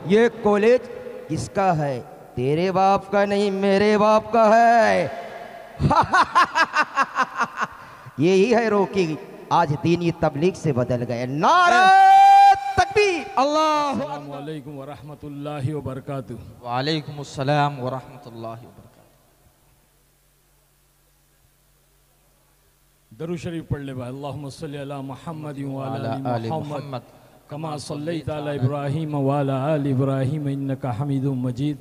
ये कॉलेज किसका है? तेरे बाप का नहीं, मेरे बाप का है। यही है रोकी, आज दीनी तबलीग से बदल गए। नारा तकबीर, अल्लाह। अस्सलामु अलैकुम व रहमतुल्लाहि व बरकातुहू। वालेकुम अस्सलाम व रहमतुल्लाहि व बरकातुहू। दरूद शरीफ पढ़ ले भाई। अल्लाहुम्मा सल्ली अला मुहम्मद व अला आलि मुहम्मद कमा सल्लैता अला इब्राहीम व अला आलि इब्राहीम इन्नका हमीदुम मजीद।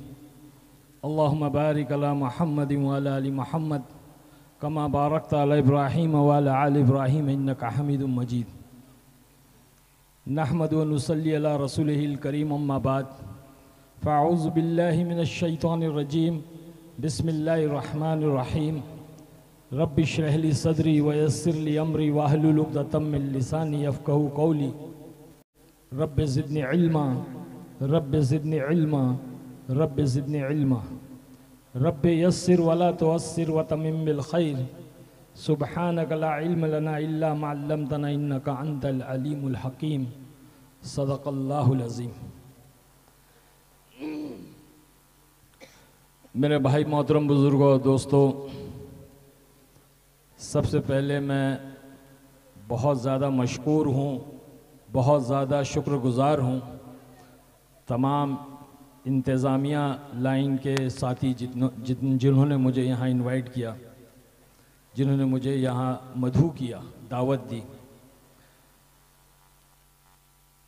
अल्लाहुम्मा बारिक अला मुहम्मद व अला आलि मुहम्मद कमा बारकता अला इब्राहीम व अला आलि इब्राहीम इन्नका हमीदुम मजीद। नहमदु व नुसल्ली अला रसूलिहिल करीम, अम्मा बाद। फ़अऊज़ु बिल्लाहि मिनश शैतानिर रजीम, बिस्मिल्लाहिर रहमानिर रहीम। रब्बि इश्रह ली सदरी व यस्सिर ली अमरी वाहलुल उक़दतम मिन लिसानी यफ़क़हू क़ौली। Rabbi ज़िदनी इल्मा, rabbi ज़िदनी इल्मा, rabbi ज़िदनी इल्मा। रब्बि यस्सिर वला तुअस्सिर व तमिम बिल खैर। सुब्हानक ला इल्म लना इल्ला मा अल्लमतना इन्नका अंतल अलीमुल हकीम। सदक़ल्लाहुल अज़ीम। मेरे भाई मोहतरम बुज़ुर्गों, दोस्तों, सबसे पहले मैं बहुत ज़्यादा मशकूर हूँ, बहुत ज़्यादा शुक्रगुज़ार हूँ तमाम इंतज़ामिया लाइन के साथी जिन्होंने मुझे यहाँ इनवाइट किया, जिन्होंने मुझे यहाँ मधु किया, दावत दी।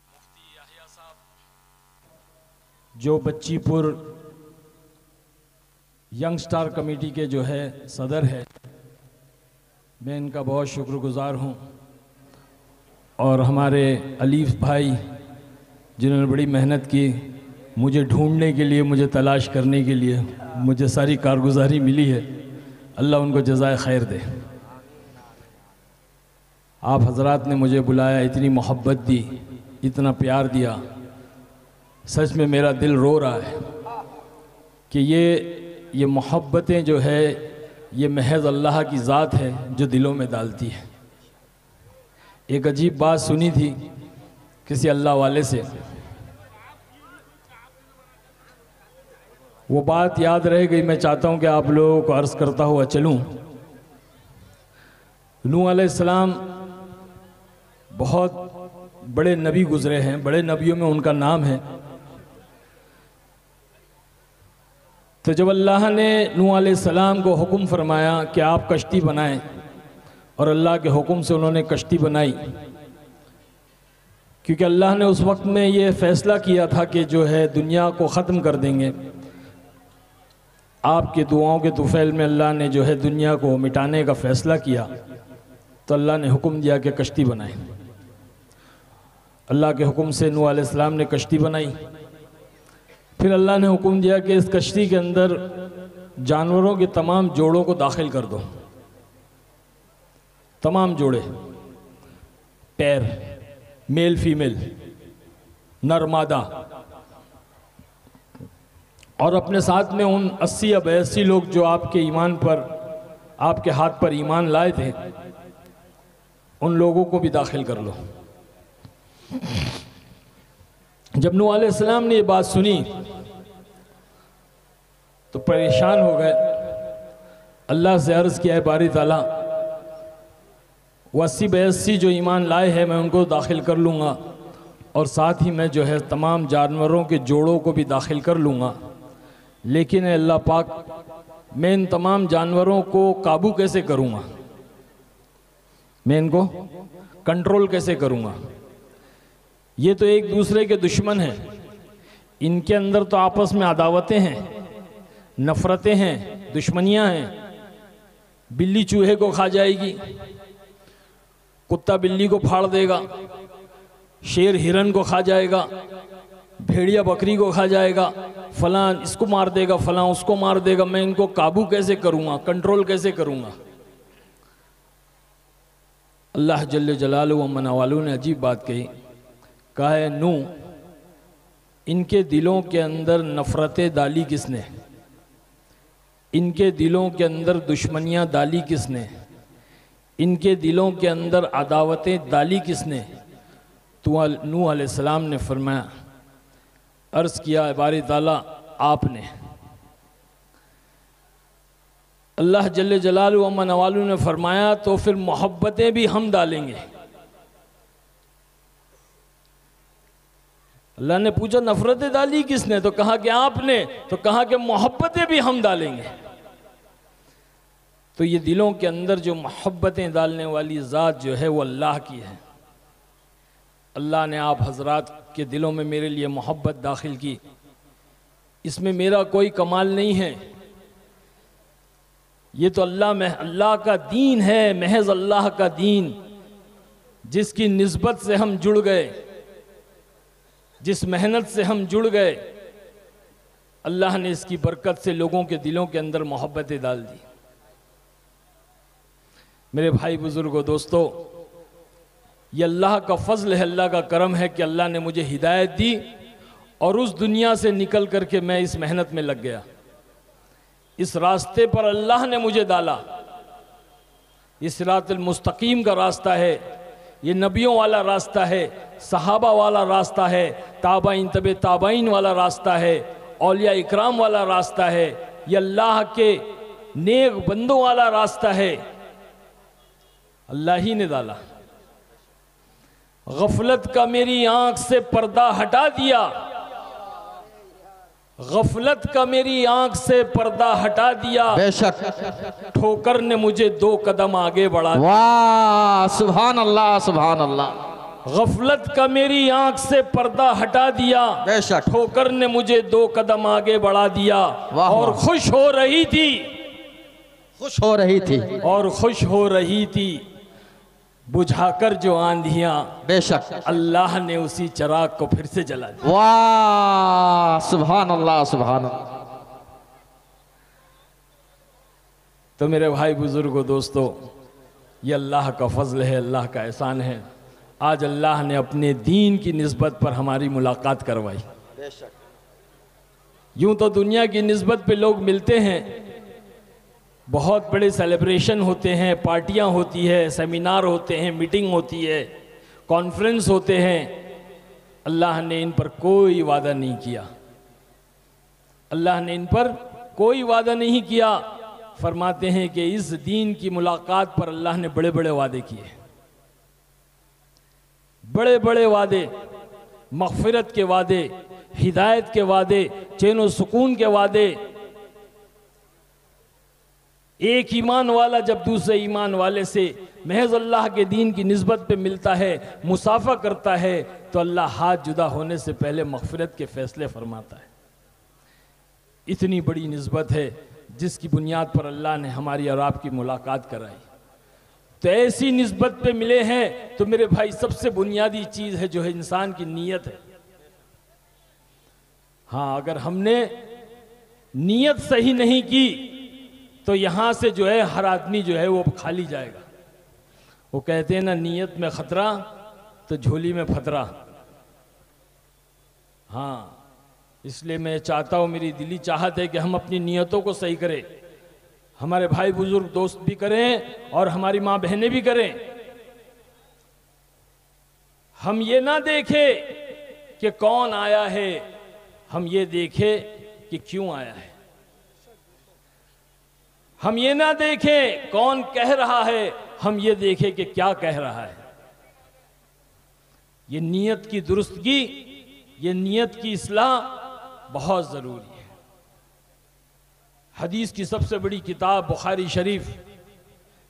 मुफ्ती याहिया साहब जो बच्चीपुर यंग स्टार कमेटी के जो है सदर है, मैं इनका बहुत शुक्रगुज़ार हूँ। और हमारे अलीफ भाई जिन्होंने बड़ी मेहनत की मुझे ढूंढने के लिए, मुझे तलाश करने के लिए, मुझे सारी कारगुजारी मिली है। अल्लाह उनको जज़ाए खैर दे। आप हजरात ने मुझे बुलाया, इतनी मोहब्बत दी, इतना प्यार दिया। सच में मेरा दिल रो रहा है कि ये मोहब्बतें जो है ये महज अल्लाह की ज़ात है जो दिलों में डालती है। एक अजीब बात सुनी थी किसी अल्लाह वाले से, वो बात याद रह गई। मैं चाहता हूँ कि आप लोगों को अर्ज़ करता हुआ चलूँ। नूह अलैहिस्सलाम बहुत बड़े नबी गुज़रे हैं, बड़े नबियों में उनका नाम है। तो जब अल्लाह ने नूह अलैहिस्सलाम को हुक्म फरमाया कि आप कश्ती बनाएं, और अल्लाह के हुक्म से उन्होंने कश्ती बनाई, क्योंकि अल्लाह ने उस वक्त में ये फ़ैसला किया था कि जो है दुनिया को ख़त्म कर देंगे। आपके दुआओं के तुफ़ैल में अल्लाह ने जो है दुनिया को मिटाने का फ़ैसला किया, तो अल्लाह ने हुक्म दिया कि कश्ती बनाएं। अल्लाह के हुक्म से नूह अलैहिस्सलाम ने कश्ती बनाई। फिर अल्लाह ने हुक्म दिया कि इस कश्ती के अंदर जानवरों के तमाम जोड़ों को दाखिल कर दो। तमाम जोड़े, पैर, मेल फीमेल, नर मादा, और अपने साथ में उन 80 या 82 लोग जो आपके ईमान पर, आपके हाथ पर ईमान लाए थे, उन लोगों को भी दाखिल कर लो। जब नूह अलैहिस्सलाम ने ये बात सुनी तो परेशान हो गए। अल्लाह से अर्ज़ किया है बारी ताला, वो 80-82 जो ईमान लाए हैं मैं उनको दाखिल कर लूँगा, और साथ ही मैं जो है तमाम जानवरों के जोड़ों को भी दाखिल कर लूँगा। लेकिन अल्लाह पाक, मैं इन तमाम जानवरों को काबू कैसे करूँगा, मैं इनको कंट्रोल कैसे करूँगा? ये तो एक दूसरे के दुश्मन हैं, इनके अंदर तो आपस में अदावतें हैं, नफ़रतें हैं, दुश्मनियाँ हैं। बिल्ली चूहे को खा जाएगी, कुत्ता बिल्ली को फाड़ देगा, शेर हिरन को खा जाएगा, भेड़िया बकरी को खा जाएगा, फलां इसको मार देगा, फलां उसको मार देगा। मैं इनको काबू कैसे करूँगा, कंट्रोल कैसे करूँगा? अल्लाह जल्ले जलालहू व मनावालू ने अजीब बात कही, कहा है नूह, इनके दिलों के अंदर नफ़रतें डाली किसने? इनके दिलों के अंदर दुश्मनियाँ डाली किसने? इनके दिलों के अंदर अदावतें डाली किसने? तो नूह अलैहिस्सलाम ने फरमाया अर्ज किया बारी ताला आपने, अल्लाह जल्ले जलालु व मनवालु ने फरमाया तो फिर मोहब्बतें भी हम डालेंगे। अल्लाह ने पूछा नफरतें डाली किसने, तो कहा कि आपने, तो कहा कि मोहब्बतें भी हम डालेंगे। तो ये दिलों के अंदर जो मोहब्बतें डालने वाली ज़ात जो है वो अल्लाह की है। अल्लाह ने आप हजरात के दिलों में मेरे लिए मोहब्बत दाखिल की, इसमें मेरा कोई कमाल नहीं है, ये तो अल्लाह का दीन है, महज अल्लाह का दीन, जिसकी निस्बत से हम जुड़ गए, जिस मेहनत से हम जुड़ गए, अल्लाह ने इसकी बरकत से लोगों के दिलों के अंदर मोहब्बतें डाल दी। मेरे भाई बुजुर्गों दोस्तों, ये अल्लाह का फजल है, अल्लाह का करम है कि अल्लाह ने मुझे हिदायत दी और उस दुनिया से निकल करके मैं इस मेहनत में लग गया। इस रास्ते पर अल्लाह ने मुझे डाला। इस सिरातुल मुस्तकीम का रास्ता है, ये नबियों वाला रास्ता है, सहाबा वाला रास्ता है, ताबाइन तबे ताबाइन वाला रास्ता है, औलिया इकराम वाला रास्ता है, ये अल्लाह के नेक बंदों वाला रास्ता है, अल्लाह ही ने डाला। गफलत का मेरी आंख से पर्दा हटा दिया, गफलत का मेरी आंख से पर्दा हटा दिया, बेशक ठोकर ने मुझे 2 कदम आगे बढ़ा दिया। वाह सुभान अल्लाह सुभान अल्लाह। गफलत का मेरी आंख से पर्दा हटा दिया, बेशक ठोकर ने मुझे 2 कदम आगे बढ़ा दिया। वाह और वाह। खुश हो रही थी, खुश हो रही थी, और खुश हो रही थी, बुझाकर जो आंधियां, बेशक अल्लाह ने उसी चिराग को फिर से जला दिया। वाह सुभान अल्लाह सुभान अल्लाह। तो मेरे भाई बुजुर्गों दोस्तों, ये अल्लाह का फजल है, अल्लाह का एहसान है। आज अल्लाह ने अपने दीन की निस्बत पर हमारी मुलाकात करवाई। यूं तो दुनिया की निस्बत पे लोग मिलते हैं, बहुत बड़े सेलिब्रेशन होते हैं, पार्टियां होती है, सेमिनार होते हैं, मीटिंग होती है, कॉन्फ्रेंस होते हैं। अल्लाह ने इन पर कोई वादा नहीं किया, अल्लाह ने इन पर कोई वादा नहीं किया। फरमाते हैं कि इस दीन की मुलाकात पर अल्लाह ने बड़े बड़े वादे किए, बड़े बड़े वादे, मग़फ़िरत के वादे, हिदायत के वादे, चैन व सुकून के वादे। एक ईमान वाला जब दूसरे ईमान वाले से महज अल्लाह के दीन की निस्बत पे मिलता है, मुसाफा करता है, तो अल्लाह हाथ जुदा होने से पहले मग़फ़िरत के फैसले फरमाता है। इतनी बड़ी निस्बत है जिसकी बुनियाद पर अल्लाह ने हमारी और आपकी मुलाकात कराई। तो ऐसी निस्बत पे मिले हैं तो मेरे भाई सबसे बुनियादी चीज़ है जो है इंसान की नीयत है। हाँ, अगर हमने नीयत सही नहीं की तो यहाँ से जो है हर आदमी जो है वो खाली जाएगा। वो कहते हैं ना, नीयत में खतरा तो झोली में फतरा। हाँ, इसलिए मैं चाहता हूँ, मेरी दिली चाहत है कि हम अपनी नीयतों को सही करें, हमारे भाई बुजुर्ग दोस्त भी करें और हमारी माँ बहनें भी करें। हम ये ना देखें कि कौन आया है, हम ये देखें कि क्यों आया है। हम ये ना देखें कौन कह रहा है, हम ये देखें कि क्या कह रहा है। ये नीयत की दुरुस्तगी, ये नीयत की इस्लाह बहुत ज़रूरी है। हदीस की सबसे बड़ी किताब बुखारी शरीफ,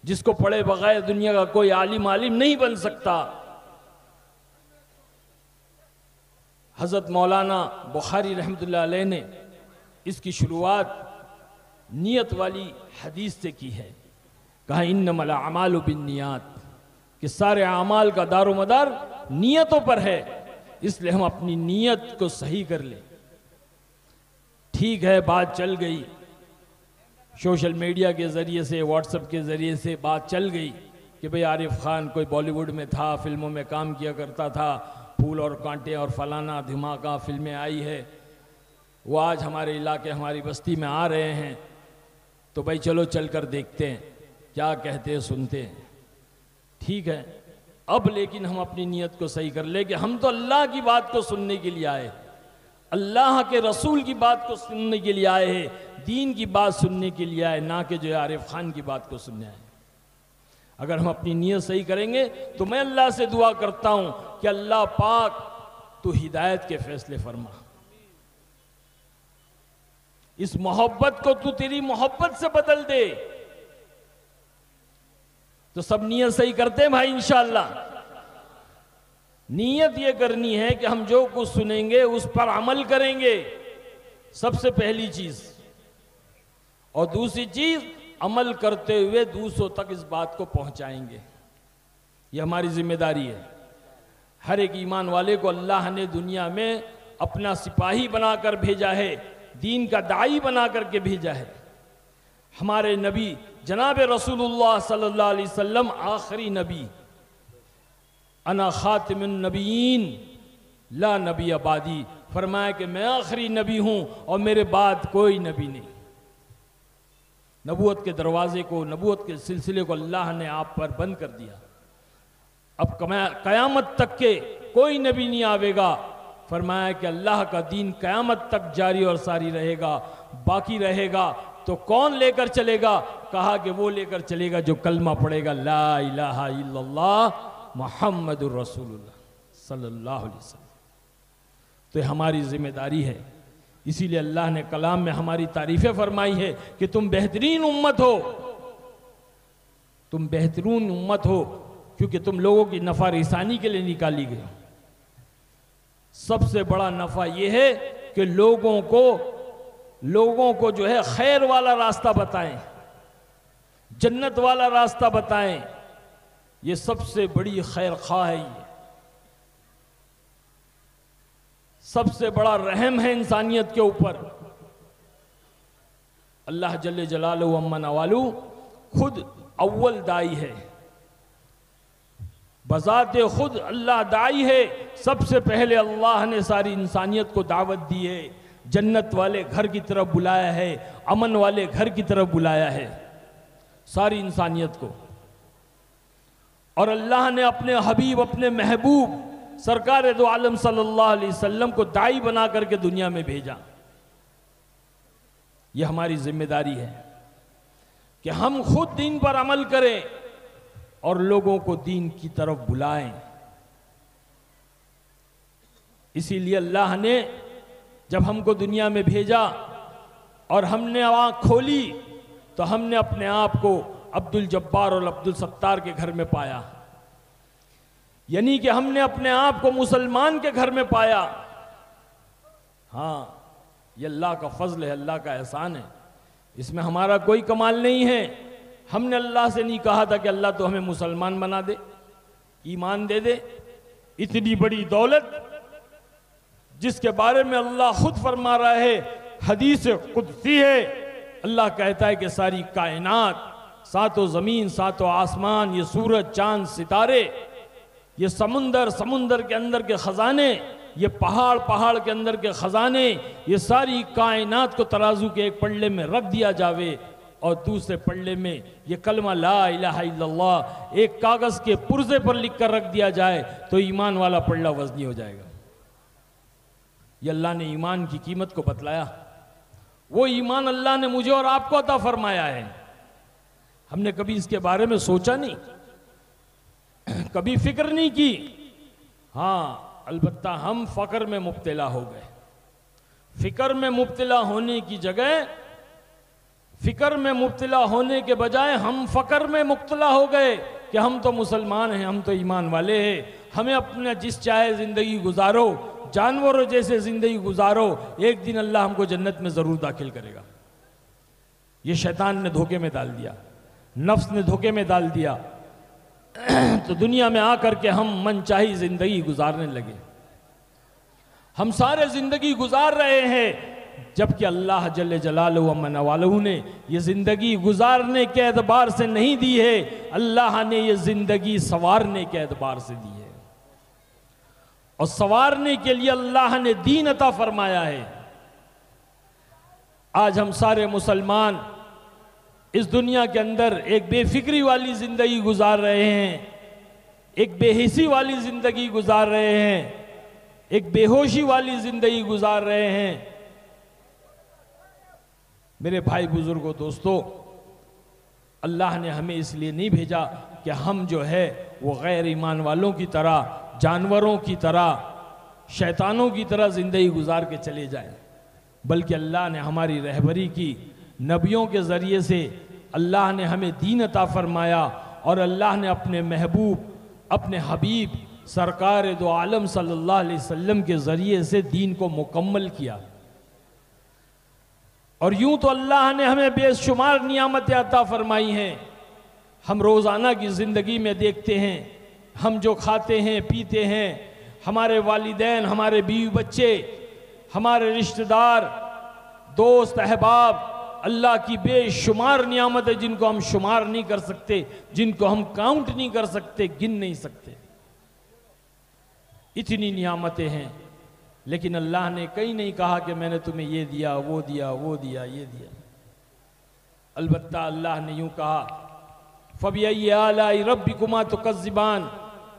जिसको पढ़े बगैर दुनिया का कोई आलिम नहीं बन सकता। हज़रत मौलाना बुखारी रहमतुल्लाह अलैह ने इसकी शुरुआत नियत वाली हदीस से की है। कहा इन्नमल अमालु बिन्नियात, कि सारे अमाल का दारोमदार नियतों पर है, इसलिए हम अपनी नियत को सही कर लें। ठीक है, बात चल गई, सोशल मीडिया के ज़रिए से, व्हाट्सएप के ज़रिए से बात चल गई कि भाई आरिफ खान कोई बॉलीवुड में था, फिल्मों में काम किया करता था, फूल और कांटे और फलाना धमाका फिल्में आई है, वो आज हमारे इलाके हमारी बस्ती में आ रहे हैं, तो भाई चलो चल कर देखते हैं क्या कहते हैं, सुनते हैं। ठीक है, अब लेकिन हम अपनी नीयत को सही कर ले कि हम तो अल्लाह की बात को सुनने के लिए आए, अल्लाह के रसूल की बात को सुनने के लिए आए हैं, दीन की बात सुनने के लिए आए, ना कि जो है आरिफ खान की बात को सुनने आए। अगर हम अपनी नीयत सही करेंगे तो मैं अल्लाह से दुआ करता हूं कि अल्लाह पाक तू हिदायत के फैसले फरमा, इस मोहब्बत को तू तेरी मोहब्बत से बदल दे। तो सब नीयत सही करते हैं भाई इंशाअल्लाह। नीयत ये करनी है कि हम जो कुछ सुनेंगे उस पर अमल करेंगे, सबसे पहली चीज। और दूसरी चीज, अमल करते हुए दूसरों तक इस बात को पहुंचाएंगे। ये हमारी जिम्मेदारी है। हर एक ईमान वाले को अल्लाह ने दुनिया में अपना सिपाही बनाकर भेजा है, दीन का दाई बना करके भेजा है। हमारे नबी जनाब रसूलुल्लाह सल्लल्लाहु अलैहि वसल्लम आखिरी नबी, अना खातिमुन नबीयीन ला नबी आबादी, फरमाया कि मैं आखिरी नबी हूं और मेरे बाद कोई नबी नहीं। नबूवत के दरवाजे को, नबूवत के सिलसिले को अल्लाह ने आप पर बंद कर दिया। अब कयामत तक के कोई नबी नहीं आवेगा। फरमाया कि अल्लाह का दीन कयामत तक जारी और सारी रहेगा, बाकी रहेगा। तो कौन लेकर चलेगा? कहा कि वो लेकर चलेगा जो कलमा पढ़ेगा, ला इलाहा इल्लल्लाह मुहम्मदुर रसूलुल्लाह सल्लल्लाहु अलैहि वसल्लम। तो हमारी जिम्मेदारी है। इसीलिए अल्लाह ने कलाम में हमारी तारीफें फरमाई है कि तुम बेहतरीन उम्मत हो, तुम बेहतरीन उम्मत हो, क्योंकि तुम लोगों की नफा रिसानी के लिए निकाली गई। सबसे बड़ा नफा यह है कि लोगों को जो है खैर वाला रास्ता बताएं, जन्नत वाला रास्ता बताएं। ये सबसे बड़ी खैर खा है, ये सबसे बड़ा रहम है इंसानियत के ऊपर। अल्लाह जल्ले जलालहू अम्मा नवालू खुद अव्वल दाई है, बजाते खुद अल्लाह दाई है। सबसे पहले अल्लाह ने सारी इंसानियत को दावत दी है, जन्नत वाले घर की तरफ बुलाया है, अमन वाले घर की तरफ बुलाया है सारी इंसानियत को। और अल्लाह ने अपने हबीब, अपने महबूब सरकार दो आलम सल्लल्लाहु अलैहि वसल्लम को दाई बना करके दुनिया में भेजा। यह हमारी जिम्मेदारी है कि हम खुद दीन पर अमल करें और लोगों को दीन की तरफ बुलाएं। इसीलिए अल्लाह ने जब हमको दुनिया में भेजा और हमने आँख खोली तो हमने अपने आप को अब्दुल जब्बार और अब्दुल सत्तार के घर में पाया। यानी कि हमने अपने आप को मुसलमान के घर में पाया। हाँ, ये अल्लाह का फजल है, अल्लाह का एहसान है, इसमें हमारा कोई कमाल नहीं है। हमने अल्लाह से नहीं कहा था कि अल्लाह तो हमें मुसलमान बना दे, ईमान दे दे। इतनी बड़ी दौलत जिसके बारे में अल्लाह खुद फरमा रहा है, हदीस कुदसी है, अल्लाह कहता है कि सारी कायनात, सातों जमीन, सातों आसमान, ये सूरज, चांद, सितारे, ये समुंदर, समुंदर के अंदर के खजाने, ये पहाड़, पहाड़ के अंदर के खजाने, ये सारी कायनात को तराजू के एक पल्ले में रख दिया जावे और दूसरे पल्ले में ये कलमा ला इलाहा इल्लल्लाह एक कागज के पुर्जे पर लिख कर रख दिया जाए तो ईमान वाला पल्ला वजनी हो जाएगा। ये अल्लाह ने ईमान की कीमत को बतलाया। वो ईमान अल्लाह ने मुझे और आपको अता फरमाया है। हमने कभी इसके बारे में सोचा नहीं, कभी फिक्र नहीं की। हाँ, अलबत्ता हम फकर में मुब्तला हो गए। फिक्र में मुब्तला होने की जगह, फिक्र में मुब्तला होने के बजाय हम फकर में मुब्तला हो गए कि हम तो मुसलमान हैं, हम तो ईमान वाले हैं, हमें अपना जिस चाहे जिंदगी गुजारो, जानवरों जैसे जिंदगी गुजारो, एक दिन अल्लाह हमको जन्नत में जरूर दाखिल करेगा। ये शैतान ने धोखे में डाल दिया, नफ्स ने धोखे में डाल दिया। तो दुनिया में आकर के हम मनचाही जिंदगी गुजारने लगे। हम सारे जिंदगी गुजार रहे हैं, जबकि अल्लाह जल्ले जलालहू व मनवालहू ने ये जिंदगी गुजारने के एतबार से नहीं दी है, अल्लाह ने ये जिंदगी संवारने के एतबार से दी है। और संवारने के लिए अल्लाह ने दीन अता फरमाया है। आज हम सारे मुसलमान इस दुनिया के अंदर एक बेफिक्री वाली जिंदगी गुजार रहे हैं, एक बेहिसी वाली जिंदगी गुजार रहे हैं। एक बेहोशी वाली जिंदगी गुजार रहे हैं। मेरे भाई बुजुर्गों दोस्तों, अल्लाह ने हमें इसलिए नहीं भेजा कि हम जो है वो गैर ईमान वालों की तरह, जानवरों की तरह, शैतानों की तरह जिंदगी गुजार के चले जाएं, बल्कि अल्लाह ने हमारी रहबरी की। नबियों के ज़रिए से अल्लाह ने हमें दीन अता फरमाया और अल्लाह ने अपने महबूब, अपने हबीब सरकार दो आलम सल्लल्लाहु अलैहि वसल्लम के ज़रिए से दीन को मुकम्मल किया। और यूं तो अल्लाह ने हमें बेशुमार नियामतें अता फरमाई हैं। हम रोज़ाना की ज़िंदगी में देखते हैं, हम जो खाते हैं पीते हैं, हमारे वालिदैन, हमारे बीवी बच्चे, हमारे रिश्तेदार, दोस्त अहबाब, अल्लाह की बेशुमार नियामतें जिनको हम शुमार नहीं कर सकते, जिनको हम काउंट नहीं कर सकते, गिन नहीं सकते। इतनी नियामतें हैं, लेकिन अल्लाह ने कहीं नहीं कहा कि मैंने तुम्हें ये दिया, वो दिया, वो दिया, ये दिया। अलबत्ता अल्लाह ने यूं कहा, फ़बिअय्यि आलाइ रब्बिकुमा तुकज़्ज़िबान।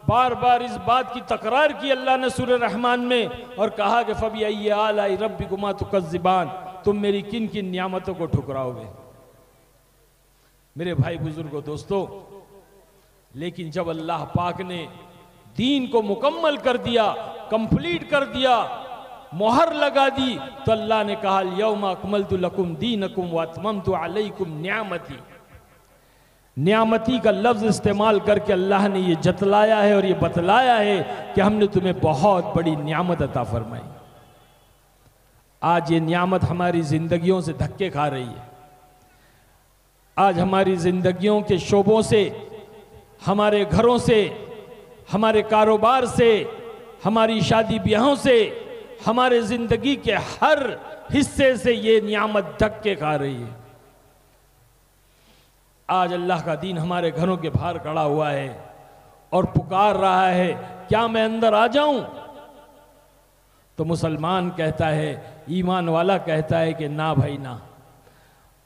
बार बार इस बात की तकरार की अल्लाह ने सूरह रहमान में और कहा कि फ़बिअय्यि आलाइ रब्बिकुमा तुकज़्ज़िबान, तुम मेरी किन किन नियामतों को ठुकराओगे। मेरे भाई बुजुर्गों दोस्तों, लेकिन जब अल्लाह पाक ने दीन को मुकम्मल कर दिया, कंप्लीट कर दिया, मोहर लगा दी, तो अल्लाह ने कहा यौमा अकमलतु लकुम दीनकुम व अतममतु अलैकुम नियामती। नियामती का लफ्ज इस्तेमाल करके अल्लाह ने ये जतलाया है और ये बतलाया है कि हमने तुम्हें बहुत बड़ी नियामत अता फरमाई। आज ये नियामत हमारी जिंदगियों से धक्के खा रही है। आज हमारी जिंदगियों के शोबों से, हमारे घरों से, हमारे कारोबार से, हमारी शादी ब्याहों से, हमारे जिंदगी के हर हिस्से से ये नियामत धक्के खा रही है। आज अल्लाह का दीन हमारे घरों के बाहर खड़ा हुआ है और पुकार रहा है, क्या मैं अंदर आ जाऊं? तो मुसलमान कहता है, ईमान वाला कहता है कि ना भाई ना।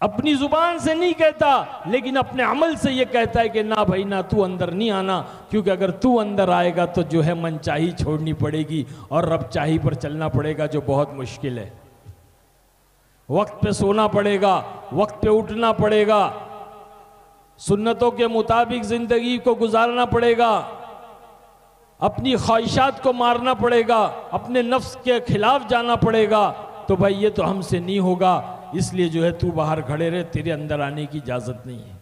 अपनी जुबान से नहीं कहता, लेकिन अपने अमल से ये कहता है कि ना भाई ना, तू अंदर नहीं आना, क्योंकि अगर तू अंदर आएगा तो जो है मनचाही छोड़नी पड़ेगी और रब चाही पर चलना पड़ेगा, जो बहुत मुश्किल है। वक्त पे सोना पड़ेगा, वक्त पे उठना पड़ेगा, सुन्नतों के मुताबिक जिंदगी को गुजारना पड़ेगा, अपनी ख्वाहिशात को मारना पड़ेगा, अपने नफ्स के खिलाफ जाना पड़ेगा। तो भाई ये तो हमसे नहीं होगा, इसलिए जो है तू बाहर खड़े रहे, तेरे अंदर आने की इजाजत नहीं है।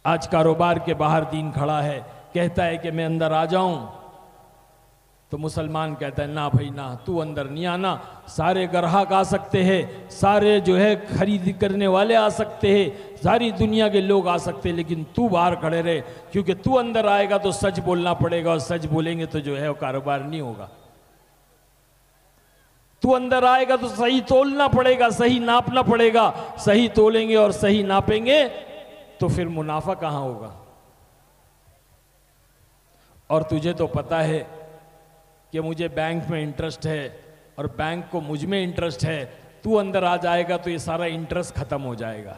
आज कारोबार के बाहर दीन खड़ा है, कहता है कि मैं अंदर आ जाऊं, तो मुसलमान कहता है ना भाई ना, तू अंदर नहीं आना। सारे ग्राहक आ सकते हैं, सारे जो है खरीद करने वाले आ सकते हैं, सारी दुनिया के लोग आ सकते हैं, लेकिन तू बाहर खड़े रहे, क्योंकि तू अंदर आएगा तो सच बोलना पड़ेगा, और सच बोलेंगे तो जो है वो कारोबार नहीं होगा। तू अंदर आएगा तो सही तोलना पड़ेगा, सही नापना पड़ेगा, सही तोलेंगे और सही नापेंगे तो फिर मुनाफा कहां होगा। और तुझे तो पता है कि मुझे बैंक में इंटरेस्ट है और बैंक को मुझ में इंटरेस्ट है, तू अंदर आ जाएगा तो ये सारा इंटरेस्ट खत्म हो जाएगा।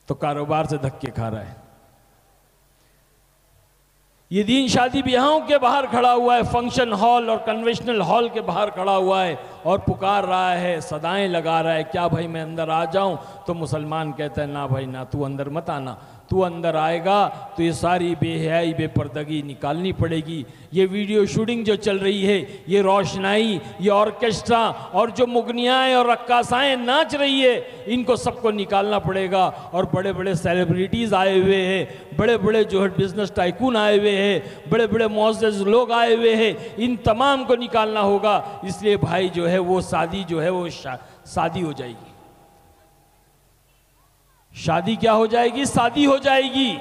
तो कारोबार से धक्के खा रहा है। ये दीन शादी ब्याहों के बाहर खड़ा हुआ है, फंक्शन हॉल और कन्वेंशनल हॉल के बाहर खड़ा हुआ है और पुकार रहा है, सदाएं लगा रहा है, क्या भाई मैं अंदर आ जाऊं? तो मुसलमान कहता है ना भाई ना, तू अंदर मत आना। तू अंदर आएगा तो ये सारी बेहयाई बेपर्दगी निकालनी पड़ेगी। ये वीडियो शूटिंग जो चल रही है, ये रोशनाई, ये ऑर्केस्ट्रा और जो मुगनियाएं और रक्कासाएं नाच रही है, इनको सबको निकालना पड़ेगा। और बड़े बड़े सेलिब्रिटीज़ आए हुए हैं, बड़े बड़े जो है बिजनेस टाइकून आए हुए हैं, बड़े बड़े मुअज़्ज़ज़ लोग आए हुए हैं, इन तमाम को निकालना होगा। इसलिए भाई जो है वो शादी जो है वो शादी हो जाएगी। शादी क्या हो जाएगी? शादी हो जाएगी।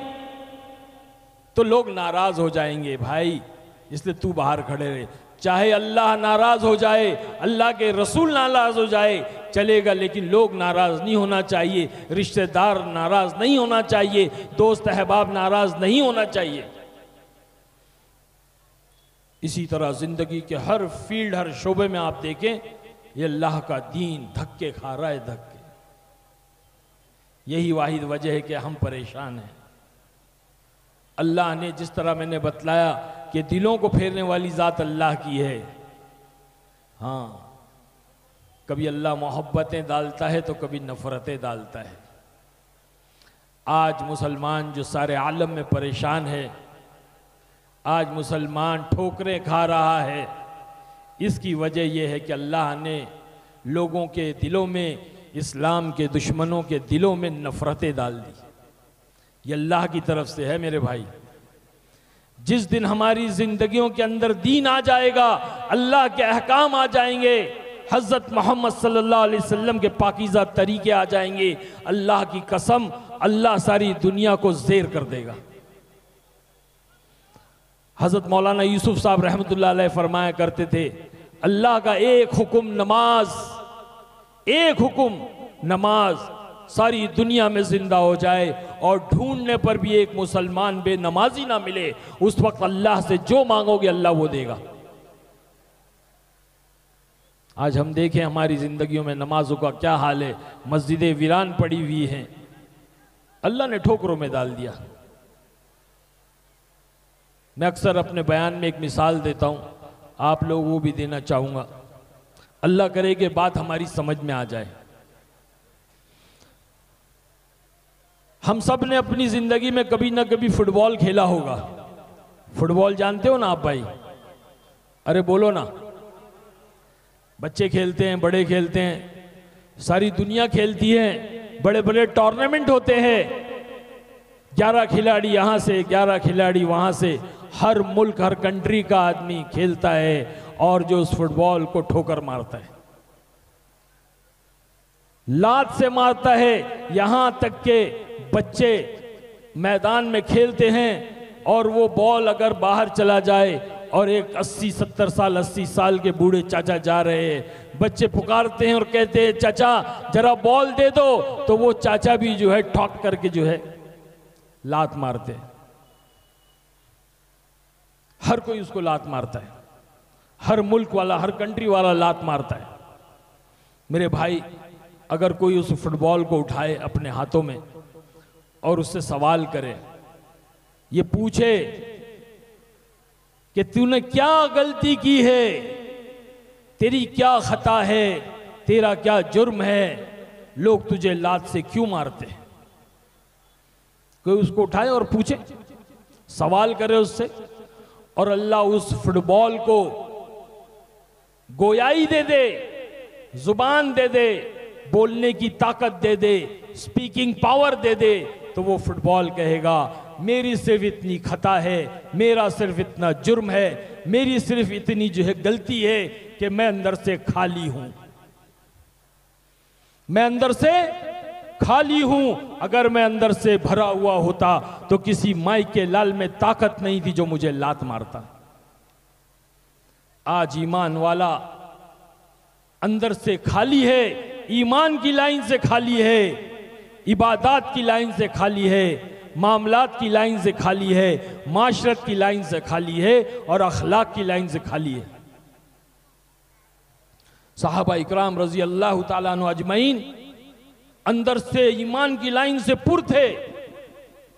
तो लोग नाराज हो जाएंगे भाई, इसलिए तू बाहर खड़े रहे। चाहे अल्लाह नाराज हो जाए, अल्लाह के रसूल नाराज हो जाए, चलेगा, लेकिन लोग नाराज नहीं होना चाहिए, रिश्तेदार नाराज नहीं होना चाहिए, दोस्त अहबाब नाराज नहीं होना चाहिए। इसी तरह जिंदगी के हर फील्ड, हर शोबे में आप देखें, ये अल्लाह का दीन धक्के खा रहा है, धक्के। यही वाहिद वजह है कि हम परेशान हैं। अल्लाह ने जिस तरह मैंने बतलाया कि दिलों को फेरने वाली ज़ात अल्लाह की है। हाँ, कभी अल्लाह मोहब्बतें डालता है तो कभी नफ़रतें डालता है। आज मुसलमान जो सारे आलम में परेशान है, आज मुसलमान ठोकरें खा रहा है, इसकी वजह यह है कि अल्लाह ने लोगों के दिलों में, इस्लाम के दुश्मनों के दिलों में नफ़रतें डाल दी। ये अल्लाह की तरफ से है मेरे भाई। जिस दिन हमारी जिंदगियों के अंदर दीन आ जाएगा, अल्लाह के अहकाम आ जाएंगे, हज़रत मोहम्मद सल्लल्लाहु अलैहि वसल्लम के पाकीज़ा तरीके आ जाएंगे, अल्लाह की कसम अल्लाह सारी दुनिया को ज़ेर कर देगा। हज़रत मौलाना यूसुफ साहब रहमतुल्लाह अलैह फरमाया करते थे, अल्लाह का एक हुक्म नमाज, एक हुक्म नमाज सारी दुनिया में जिंदा हो जाए और ढूंढने पर भी एक मुसलमान बेनमाजी ना मिले, उस वक्त अल्लाह से जो मांगोगे अल्लाह वो देगा। आज हम देखें हमारी जिंदगियों में नमाजों का क्या हाल है। मस्जिदें वीरान पड़ी हुई हैं, अल्लाह ने ठोकरों में डाल दिया। मैं अक्सर अपने बयान में एक मिसाल देता हूं, आप लोगों को भी देना चाहूंगा, अल्लाह करे कि बात हमारी समझ में आ जाए। हम सब ने अपनी जिंदगी में कभी ना कभी फुटबॉल खेला होगा। फुटबॉल जानते हो ना आप भाई? अरे बोलो ना। बच्चे खेलते हैं, बड़े खेलते हैं, सारी दुनिया खेलती है, बड़े बड़े टूर्नामेंट होते हैं, 11 खिलाड़ी यहां से, 11 खिलाड़ी वहां से, हर मुल्क, हर कंट्री का आदमी खेलता है और जो उस फुटबॉल को ठोकर मारता है, लात से मारता है। यहां तक के बच्चे मैदान में खेलते हैं और वो बॉल अगर बाहर चला जाए और एक 80-70 साल, 80 साल के बूढ़े चाचा जा रहे हैं, बच्चे पुकारते हैं और कहते हैं चाचा जरा बॉल दे दो, तो वो चाचा भी जो है ठोक करके जो है लात मारते हैं। हर कोई उसको लात मारता है, हर मुल्क वाला, हर कंट्री वाला लात मारता है। मेरे भाई, अगर कोई उस फुटबॉल को उठाए अपने हाथों में और उससे सवाल करे, ये पूछे कि तूने क्या गलती की है, तेरी क्या खता है, तेरा क्या जुर्म है, लोग तुझे लात से क्यों मारते हैं? कोई उसको उठाए और पूछे, सवाल करे उससे, और अल्लाह उस फुटबॉल को गोयाई दे दे, जुबान दे दे, बोलने की ताकत दे दे, स्पीकिंग पावर दे दे, तो वो फुटबॉल कहेगा मेरी सिर्फ इतनी खता है, मेरा सिर्फ इतना जुर्म है, मेरी सिर्फ इतनी जो है गलती है कि मैं अंदर से खाली हूं, मैं अंदर से खाली हूं। अगर मैं अंदर से भरा हुआ होता तो किसी माई के लाल में ताकत नहीं थी जो मुझे लात मारता। आज ईमान वाला अंदर से खाली है, ईमान की लाइन से खाली है, इबादत की लाइन से खाली है, मामलात की लाइन से खाली है, माशरत की लाइन से खाली है और अखलाक की लाइन से खाली है। सहाबा इकराम रजी अल्लाह ताला अन्हु अजमईन अंदर से ईमान की लाइन से पुर थे,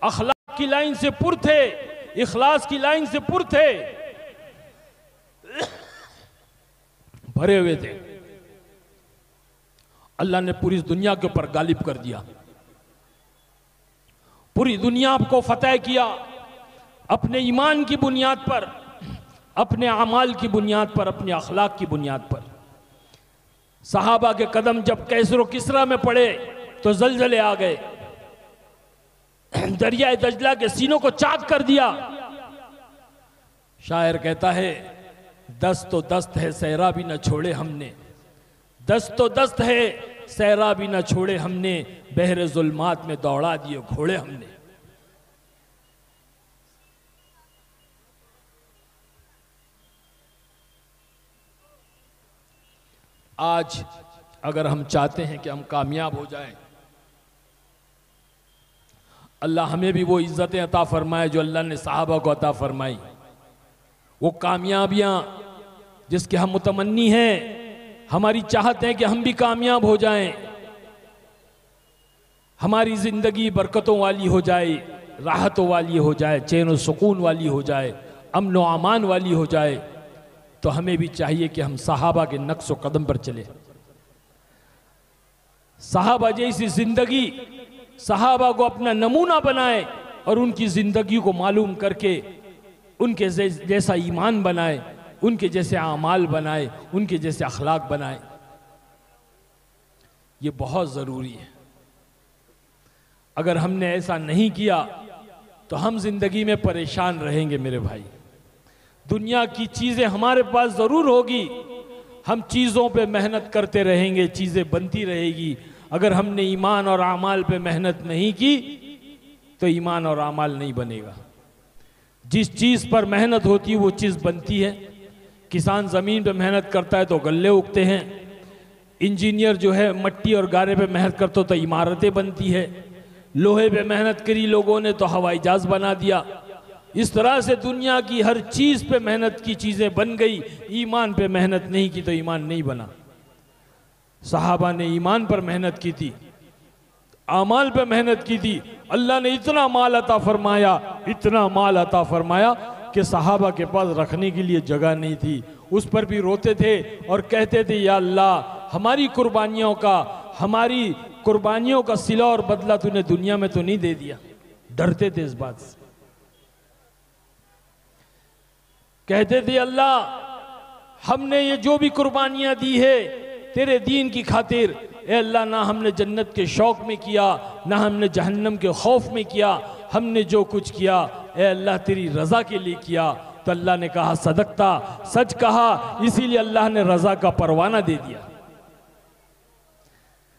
अखलाक की लाइन से पुर थे, इखलास की लाइन से पुर थे, भरे हुए थे। अल्लाह ने पूरी दुनिया के ऊपर गालिब कर दिया, पूरी दुनिया को फतेह किया अपने ईमान की बुनियाद पर, अपने अमाल की बुनियाद पर, अपने अखलाक की बुनियाद पर। सहाबा के कदम जब कैसर किसरा में पड़े तो जलजले आ गए, दरिया दजला के सीनों को चाक कर दिया। शायर कहता है दस्त तो दस्त है सहरा भी न छोड़े हमने, दस्त तो दस्त है सहरा भी न छोड़े हमने, बहरे जुल्मात में दौड़ा दिए घोड़े हमने। आज अगर हम चाहते हैं कि हम कामयाब हो जाएं, अल्लाह हमें भी वो इज्जतें अता फरमाए जो अल्लाह ने सहाबा को अता फरमाई, वो कामयाबियां जिसके हम मुतमन्नी हैं, हमारी चाहत है कि हम भी कामयाब हो जाएं, हमारी जिंदगी बरकतों वाली हो जाए, राहतों वाली हो जाए, चैन और सुकून वाली हो जाए। अमन व अमान वाली हो जाए, तो हमें भी चाहिए कि हम सहाबा के नक्श व कदम पर चले। सहाबा जैसी जिंदगी, सहाबा को अपना नमूना बनाए और उनकी जिंदगी को मालूम करके उनके जैसा ईमान बनाए, उनके जैसे आमाल बनाए, उनके जैसे अखलाक बनाए। ये बहुत ज़रूरी है। अगर हमने ऐसा नहीं किया तो हम जिंदगी में परेशान रहेंगे मेरे भाई। दुनिया की चीज़ें हमारे पास ज़रूर होगी, हम चीज़ों पे मेहनत करते रहेंगे, चीज़ें बनती रहेगी। अगर हमने ईमान और आमाल पे मेहनत नहीं की तो ईमान और आमाल नहीं बनेगा। जिस चीज़ पर मेहनत होती है वो चीज़ बनती है। किसान ज़मीन पे मेहनत करता है तो गल्ले उगते हैं। इंजीनियर जो है मट्टी और गारे पे मेहनत करते तो इमारतें बनती है। लोहे पे मेहनत करी लोगों ने तो हवाई जहाज बना दिया। इस तरह से दुनिया की हर चीज़ पे मेहनत की चीज़ें बन गई। ईमान पे मेहनत नहीं की तो ईमान नहीं बना। सहाबा ने ईमान पर मेहनत की थी, आमाल पे मेहनत की थी। अल्लाह ने इतना माल अता फरमाया, इतना माल अता फरमाया कि सहाबा के पास रखने के लिए जगह नहीं थी। उस पर भी रोते थे और कहते थे, या अल्लाह हमारी कुर्बानियों का सिला और बदला तूने दुनिया में तो नहीं दे दिया। डरते थे इस बात से। कहते थे, अल्लाह हमने ये जो भी कुर्बानियां दी है तेरे दीन की खातिर, ए अल्लाह ना हमने जन्नत के शौक में किया, ना हमने जहन्नम के खौफ में किया। हमने जो कुछ किया ए अल्लाह तेरी रज़ा के लिए किया। तो अल्लाह ने कहा सदकता, सच कहा, इसीलिए अल्लाह ने रज़ा का परवाना दे दिया।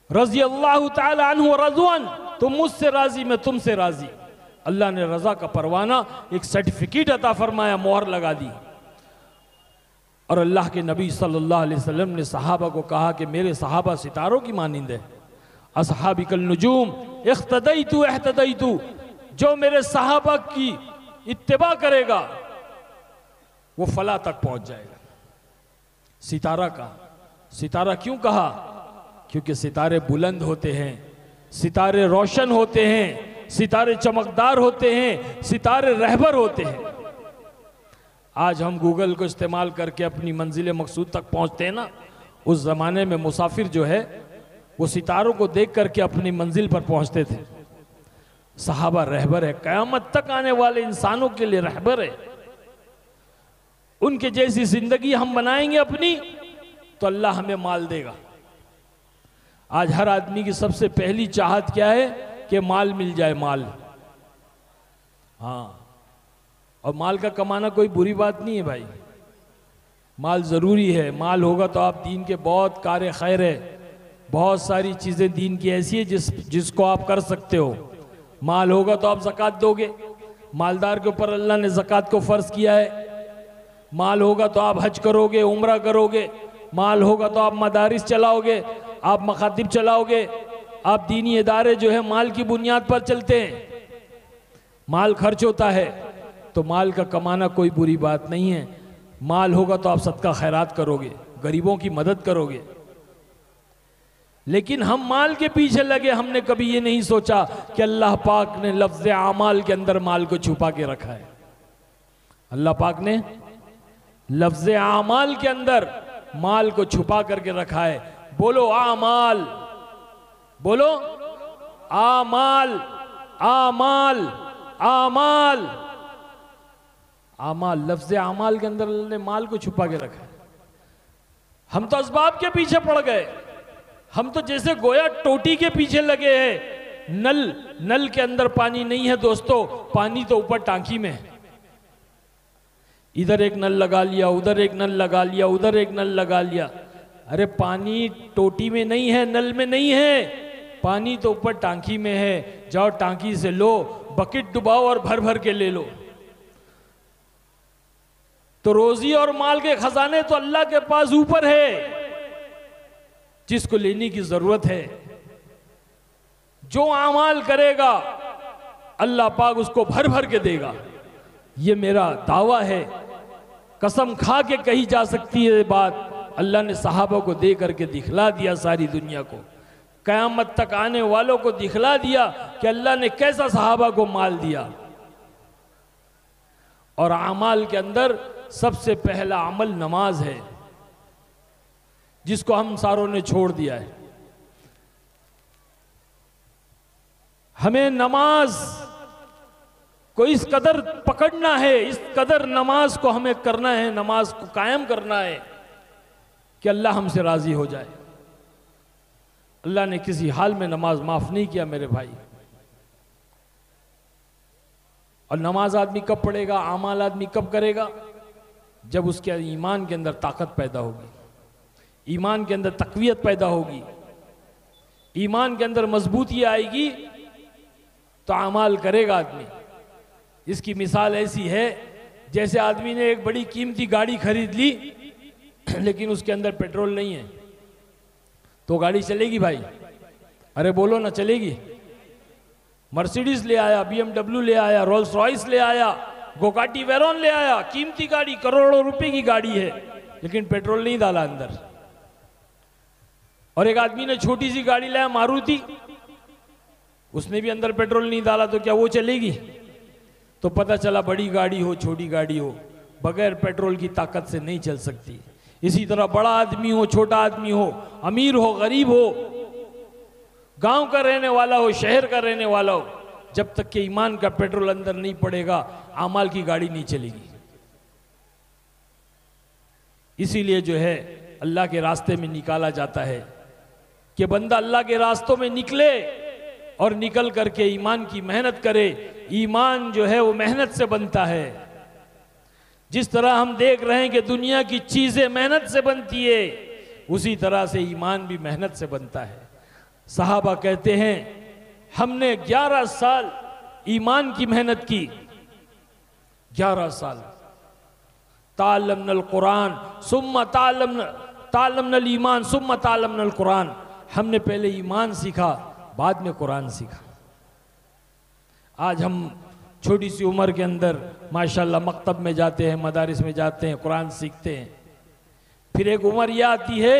रज़ी अल्लाह ताला अन्हु व रज़वन, तुम मुझसे राजी मैं तुमसे राजी। अल्लाह ने रज़ा का परवाना, एक सर्टिफिकेट अता फरमाया, मोहर लगा दी। और अल्लाह के नबी सल्लल्लाहु अलैहि वसल्लम ने सहाबा को कहा कि मेरे सहाबा सितारों की मानिंद है। असहाबी कल नुजूम इख्तदैतु इख्तदैतु, जो मेरे सहाबा की इत्तिबा करेगा वो फला तक पहुंच जाएगा। सितारा का सितारा क्यों कहा? क्योंकि सितारे बुलंद होते हैं, सितारे रोशन होते हैं, सितारे चमकदार होते हैं, सितारे रहबर होते हैं। आज हम गूगल को इस्तेमाल करके अपनी मंजिल मकसूद तक पहुंचते हैं ना, उस ज़माने में मुसाफिर जो है वो सितारों को देख करके अपनी मंजिल पर पहुंचते थे। सहाबा रहबर है, क़यामत तक आने वाले इंसानों के लिए रहबर है। उनके जैसी जिंदगी हम बनाएंगे अपनी तो अल्लाह हमें माल देगा। आज हर आदमी की सबसे पहली चाहत क्या है कि माल मिल जाए, माल। हाँ, और माल का कमाना कोई बुरी बात नहीं है भाई, माल ज़रूरी है। माल होगा तो आप दीन के बहुत कार्य खैर है, बहुत सारी चीज़ें दीन की ऐसी है जिसको आप कर सकते हो। माल होगा तो आप ज़कात दोगे, मालदार के ऊपर अल्लाह ने ज़कात को फ़र्ज़ किया है। माल होगा तो आप हज करोगे, उम्रा करोगे। माल होगा तो आप मदारिस चलाओगे, आप मखातिब चलाओगे। आप दीनी इदारे जो है माल की बुनियाद पर चलते हैं। माल खर्च होता है तो माल का कमाना कोई बुरी बात नहीं है। माल होगा तो आप सदका खैरात करोगे, गरीबों की मदद करोगे। लेकिन हम माल के पीछे लगे, हमने कभी ये नहीं सोचा कि अल्लाह पाक ने लफ्ज़ आमाल के अंदर माल को छुपा के रखा है। अल्लाह पाक ने लफ्ज़ आमाल के अंदर माल को छुपा करके रखा है। बोलो आमाल, बोलो आमाल, आमाल, आमाल, आमाल। लफ्ज़ आमाल के अंदर अल्लाह ने माल को छुपा के रखा है। हम तो असबाब के पीछे पड़ गए, हम तो जैसे गोया टोटी के पीछे लगे हैं। नल के अंदर पानी नहीं है दोस्तों, पानी तो ऊपर टांकी में है। इधर एक नल लगा लिया, उधर एक नल लगा लिया, उधर एक नल लगा लिया। अरे पानी टोटी में नहीं है, नल में नहीं है, पानी तो ऊपर टांकी में है। जाओ टांकी से लो, बकेट डुबाओ और भर भर के ले लो। तो रोजी और माल के खजाने तो अल्लाह के पास ऊपर है, जिसको लेने की जरूरत है। जो आमाल करेगा अल्लाह पाक उसको भर भर के देगा। ये मेरा दावा है, कसम खा के कही जा सकती है बात। अल्लाह ने सहाबा को दे करके दिखला दिया सारी दुनिया को, क़यामत तक आने वालों को दिखला दिया कि अल्लाह ने कैसा सहाबा को माल दिया। और अमाल के अंदर सबसे पहला अमल नमाज है, जिसको हम सारों ने छोड़ दिया है। हमें नमाज को इस कदर पकड़ना है, इस कदर नमाज को हमें करना है, नमाज को कायम करना है कि अल्लाह हमसे राजी हो जाए। अल्लाह ने किसी हाल में नमाज माफ नहीं किया मेरे भाई। और नमाज आदमी कब पढ़ेगा, आमाल आदमी कब करेगा? जब उसके ईमान के अंदर ताकत पैदा होगी, ईमान के अंदर तकवीयत पैदा होगी, ईमान के अंदर मजबूती आएगी तो आमाल करेगा आदमी। इसकी मिसाल ऐसी है जैसे आदमी ने एक बड़ी कीमती गाड़ी खरीद ली लेकिन उसके अंदर पेट्रोल नहीं है, तो गाड़ी चलेगी भाई? अरे बोलो ना, चलेगी? मर्सिडीज ले आया, BMW ले आया, रोल्स रॉयस ले आया, गोकाटी वेरॉन ले आया, कीमती गाड़ी, करोड़ों रुपए की गाड़ी है, लेकिन पेट्रोल नहीं डाला अंदर। और एक आदमी ने छोटी सी गाड़ी लाया मारुति, उसने भी अंदर पेट्रोल नहीं डाला, तो क्या वो चलेगी? तो पता चला बड़ी गाड़ी हो छोटी गाड़ी हो, बगैर पेट्रोल की ताकत से नहीं चल सकती। इसी तरह बड़ा आदमी हो छोटा आदमी हो, अमीर हो गरीब हो, गांव का रहने वाला हो शहर का रहने वाला हो, जब तक कि ईमान का पेट्रोल अंदर नहीं पड़ेगा आमाल की गाड़ी नहीं चलेगी। इसीलिए जो है अल्लाह के रास्ते में निकाला जाता है कि बंदा अल्लाह के रास्तों में निकले और निकल करके ईमान की मेहनत करे। ईमान जो है वो मेहनत से बनता है। जिस तरह हम देख रहे हैं कि दुनिया की चीजें मेहनत से बनती है, उसी तरह से ईमान भी मेहनत से बनता है। सहाबा कहते हैं हमने 11 साल ईमान की मेहनत की, 11 साल। तालमनल कुरान सुम्मा तालमनल ईमान सुम्मा तालमनल कुरान, हमने पहले ईमान सीखा बाद में कुरान सीखा। आज हम छोटी सी उम्र के अंदर माशाल्लाह मकतब में जाते हैं, मदारिस में जाते हैं, कुरान सीखते हैं। फिर एक उम्र यह आती है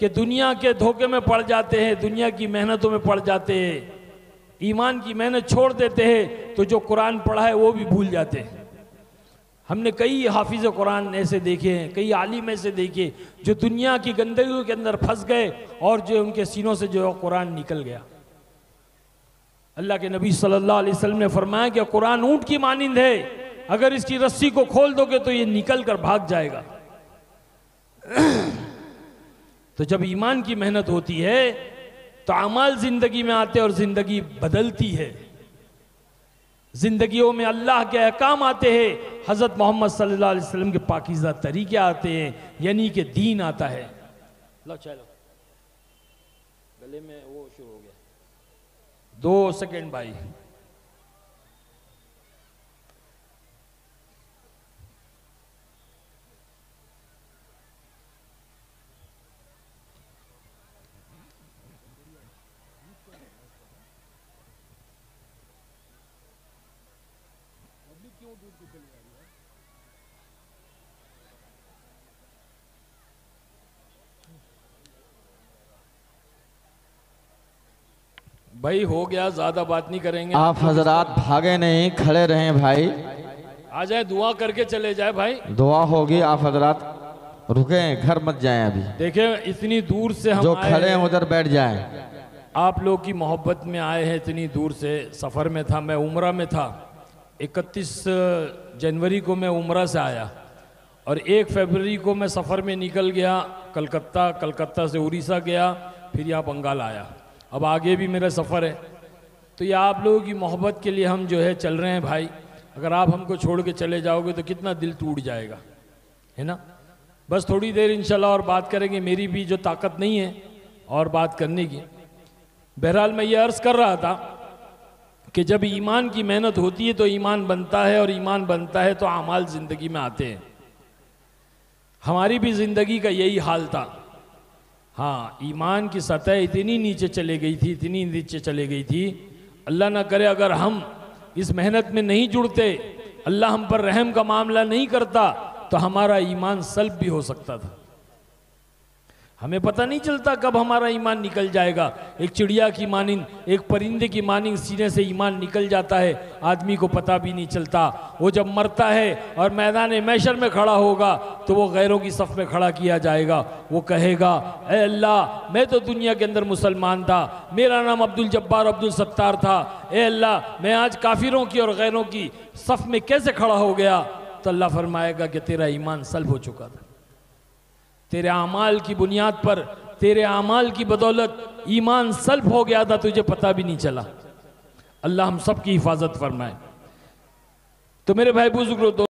कि दुनिया के धोखे में पड़ जाते हैं, दुनिया की मेहनतों में पड़ जाते हैं, ईमान की मेहनत छोड़ देते हैं, तो जो कुरान पढ़ा है वो भी भूल जाते हैं। हमने कई हाफिज कुरान ऐसे देखे हैं, कई आलिम ऐसे देखे जो दुनिया की गंदगी के अंदर फंस गए और जो उनके सीनों से जो कुरान निकल गया। अल्लाह के नबी सल्लल्लाहु अलैहि वसल्लम ने फरमाया कि कुरान ऊंट की मानिंद है, अगर इसकी रस्सी को खोल दोगे तो ये निकल कर भाग जाएगा। तो जब ईमान की मेहनत होती है तो अमाल जिंदगी में आते और जिंदगी बदलती है, जिंदगियों में अल्लाह के अहकाम आते हैं, हजरत मोहम्मद सल्लल्लाहु अलैहि वसल्लम के पाकीज़ा तरीके आते हैं, यानी कि दीन आता है। लो चलो, गले में वो शुरू हो गया, 2 सेकंड भाई। भाई हो गया, ज्यादा बात नहीं करेंगे। आप हजरात भागे नहीं, खड़े रहें भाई। आ जाए, दुआ करके चले जाए भाई। दुआ होगी, आप हजरात रुके, घर मत जाएं अभी। देखें इतनी दूर से हम जो आए खड़े हैं हैं, उधर बैठ जाएं। आप लोग की मोहब्बत में आए हैं, इतनी दूर से। सफ़र में था, मैं उम्रा में था। 31 जनवरी को मैं उम्रा से आया और 1 फरवरी को मैं सफ़र में निकल गया कलकत्ता, कलकत्ता से उड़ीसा गया, फिर यहाँ बंगाल आया। अब आगे भी मेरा सफ़र है, तो ये आप लोगों की मोहब्बत के लिए हम जो है चल रहे हैं भाई। अगर आप हमको छोड़ के चले जाओगे तो कितना दिल टूट जाएगा, है ना। बस थोड़ी देर इंशाल्लाह और बात करेंगे, मेरी भी जो ताकत नहीं है और बात करने की। बहरहाल मैं ये अर्ज़ कर रहा था कि जब ईमान की मेहनत होती है तो ईमान बनता है, और ईमान बनता है तो आमाल ज़िंदगी में आते हैं। हमारी भी ज़िंदगी का यही हाल था। हाँ, ईमान की सतह इतनी नीचे चले गई थी, इतनी नीचे चले गई थी, अल्लाह ना करे अगर हम इस मेहनत में नहीं जुड़ते, अल्लाह हम पर रहम का मामला नहीं करता, तो हमारा ईमान सल्ब भी हो सकता था। हमें पता नहीं चलता कब हमारा ईमान निकल जाएगा। एक चिड़िया की मानिंद, एक परिंदे की मानिंद सीने से ईमान निकल जाता है, आदमी को पता भी नहीं चलता। वो जब मरता है और मैदान महशर में खड़ा होगा तो वो गैरों की सफ़ में खड़ा किया जाएगा। वो कहेगा, ए अल्लाह, मैं तो दुनिया के अंदर मुसलमान था, मेरा नाम अब्दुल जब्बार अब्दुल सत्तार था, ए अल्लाह मैं आज काफिरों की और गैरों की सफ़ में कैसे खड़ा हो गया? तो अल्लाह फरमाएगा कि तेरा ईमान सल्ब हो चुका था, तेरे आमाल की बुनियाद पर, तेरे आमाल की बदौलत ईमान सल्ब हो गया था, तुझे पता भी नहीं चला। अल्लाह हम सब की हिफाजत फरमाए। तो मेरे भाई बुजुर्गों,